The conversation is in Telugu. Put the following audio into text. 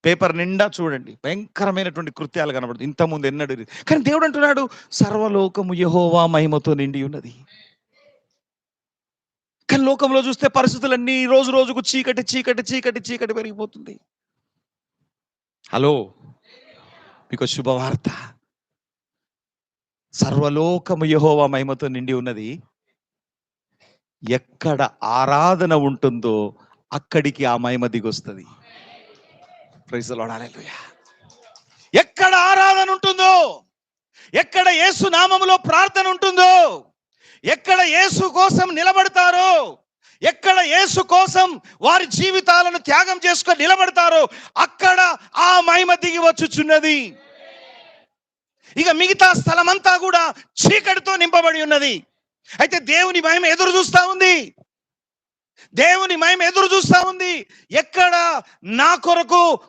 పేపర్ నిండా చూడండి భయంకరమైనటువంటి కృత్యాలు కనబడుతుంది. ఇంతకుముందు ఎన్నడూ లేదు. కానీ దేవుడు అంటున్నాడు, సర్వలోకము యెహోవా మహిమతో నిండి ఉన్నది. కానీ లోకంలో చూస్తే పరిస్థితులన్నీ రోజు రోజుకు చీకటి చీకటి చీకటి చీకటి పెరిగిపోతుంది. హలో, మీకు శుభవార్త. సర్వలోకము యెహోవా మహిమతో నిండి ఉన్నది. ఎక్కడ ఆరాధన ఉంటుందో అక్కడికి ఆ మహిమ దిగొస్తుంది. ప్రైజ్ ది లార్డ్, హల్లెలూయా. ఎక్కడ ఆరాధన ఉంటుందో, ఎక్కడ యేసు నామములో ప్రార్థన ఉంటుందో, ఎక్కడ యేసు కోసం నిలబడతారో, ఎక్కడ యేసు కోసం వారి జీవితాలను త్యాగం చేసుకొని నిలబడతారో అక్కడ ఆ మహిమ దిగి వచ్చుచున్నది. ఇక మిగతా స్థలమంతా కూడా చీకటితో నింపబడి ఉన్నది. అయితే దేవుని మహిమ ఎదురు చూస్తా ఉంది. దేవుని మహిమ ఎదురు చూస్తా ఉంది. ఎక్కడ నా కొరకు